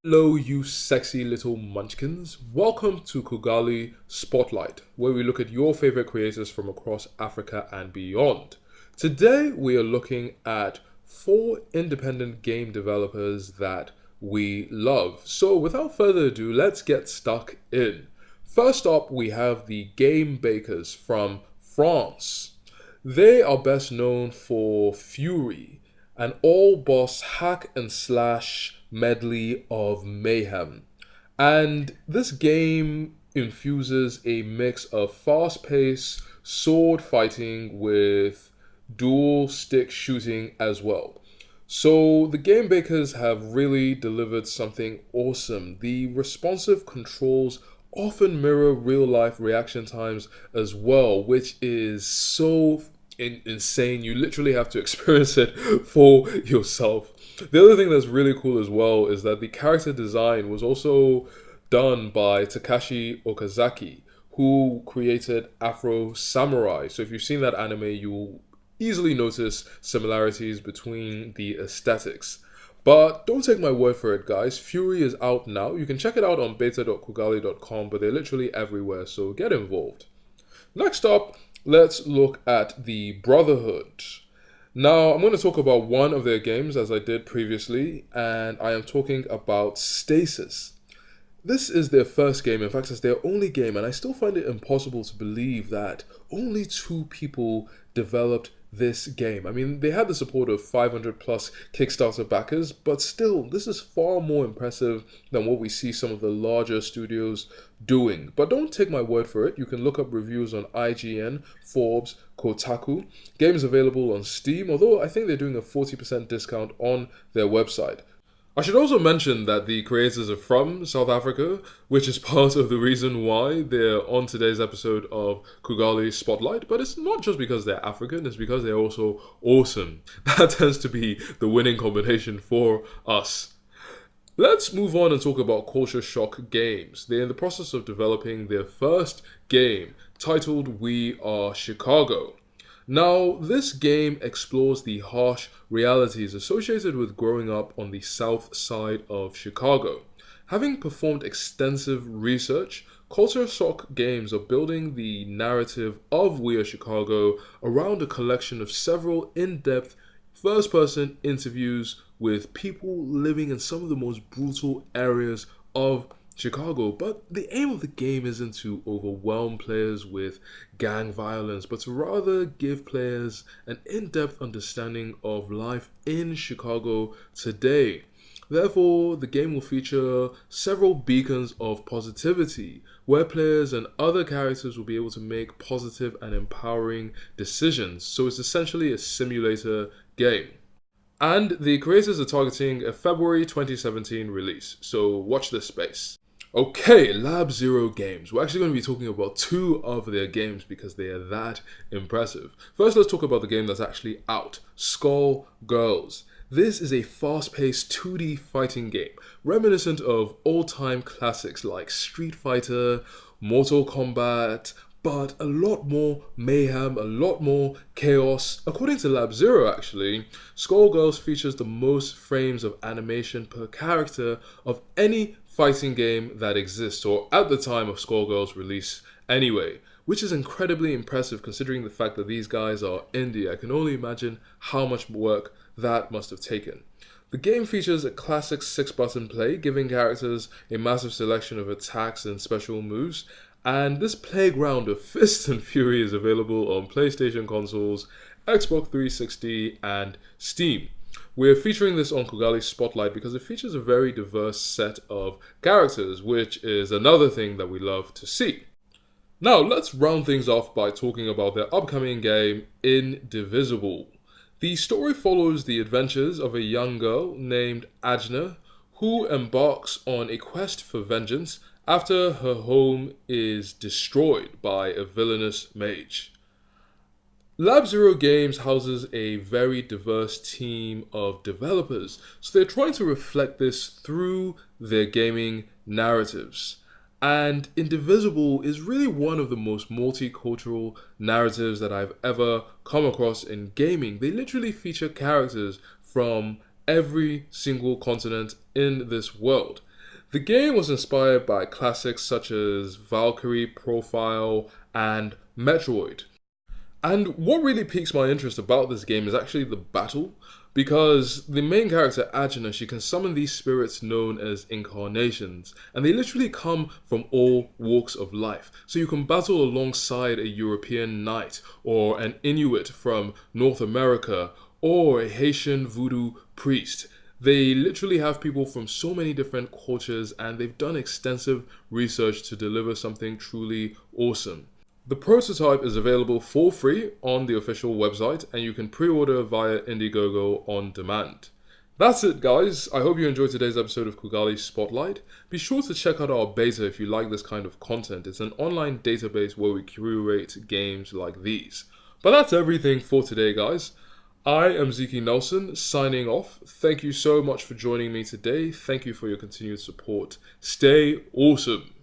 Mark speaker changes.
Speaker 1: Hello, you sexy little munchkins. Welcome to Kugali Spotlight, where we look at your favorite creators from across Africa and beyond. Today, we are looking at four independent game developers that we love. So, without further ado, let's get stuck in. First up, we have the Game Bakers from France. They are best known for Fury, an all boss hack and slash medley of mayhem. And this game infuses a mix of fast paced sword fighting with dual stick shooting as well. So the game bakers have really delivered something awesome. The responsive controls often mirror real life reaction times as well, which is so insane. You literally have to experience it for yourself. The other thing that's really cool as well is that the character design was also done by Takashi Okazaki, who created Afro Samurai. So if you've seen that anime, you'll easily notice similarities between the aesthetics. But don't take my word for it, guys. Fury is out now. You can check it out on beta.kugali.com, but they're literally everywhere, so get involved. Next up, let's look at the Brotherhood. Now, I'm going to talk about one of their games as I did previously, and I am talking about Stasis. This is their first game, in fact, it's their only game, and I still find it impossible to believe that only two people developed this game. I mean, they had the support of 500 plus Kickstarter backers, but still, this is far more impressive than what we see some of the larger studios doing. But don't take my word for it. You can look up reviews on IGN, Forbes, Kotaku. Games available on Steam, although I think they're doing a 40% discount on their website. I should also mention that the creators are from South Africa, which is part of the reason why they're on today's episode of Kugali Spotlight. But it's not just because they're African, it's because they're also awesome. That tends to be the winning combination for us. Let's move on and talk about Culture Shock Games. They're in the process of developing their first game titled We Are Chicago. Now, this game explores the harsh realities associated with growing up on the south side of Chicago. Having performed extensive research, Culture Shock Games are building the narrative of We Are Chicago around a collection of several in-depth first-person interviews with people living in some of the most brutal areas of Chicago. But the aim of the game isn't to overwhelm players with gang violence, but to rather give players an in-depth understanding of life in Chicago today. Therefore, the game will feature several beacons of positivity, where players and other characters will be able to make positive and empowering decisions. So it's essentially a simulator game. And the creators are targeting a February 2017 release, so watch this space. Okay, Lab Zero Games. We're actually going to be talking about two of their games because they are that impressive. First, let's talk about the game that's actually out, Skull Girls. This is a fast-paced 2D fighting game, reminiscent of old-time classics like Street Fighter, Mortal Kombat, but a lot more mayhem, a lot more chaos. According to Lab Zero, actually, Skullgirls features the most frames of animation per character of any fighting game that exists, or at the time of Skullgirls' release anyway, which is incredibly impressive considering the fact that these guys are indie. I can only imagine how much work that must have taken. The game features a classic 6-button play, giving characters a massive selection of attacks and special moves, and this playground of Fist and Fury is available on PlayStation consoles, Xbox 360, and Steam. We're featuring this on Kugali Spotlight because it features a very diverse set of characters, which is another thing that we love to see. Now, let's round things off by talking about their upcoming game, Indivisible. The story follows the adventures of a young girl named Ajna, who embarks on a quest for vengeance after her home is destroyed by a villainous mage. Lab Zero Games houses a very diverse team of developers, so they're trying to reflect this through their gaming narratives. And Indivisible is really one of the most multicultural narratives that I've ever come across in gaming. They literally feature characters from every single continent in this world. The game was inspired by classics such as Valkyrie, Profile, and Metroid. And what really piques my interest about this game is actually the battle, because the main character, Agena, she can summon these spirits known as incarnations, and they literally come from all walks of life. So you can battle alongside a European knight, or an Inuit from North America, or a Haitian voodoo priest. They literally have people from so many different cultures, and they've done extensive research to deliver something truly awesome. The prototype is available for free on the official website, and you can pre-order via Indiegogo on demand. That's it, guys. I hope you enjoyed today's episode of Kugali Spotlight. Be sure to check out our beta if you like this kind of content. It's an online database where we curate games like these. But that's everything for today, guys. I am Zeke Nelson, signing off. Thank you so much for joining me today. Thank you for your continued support. Stay awesome.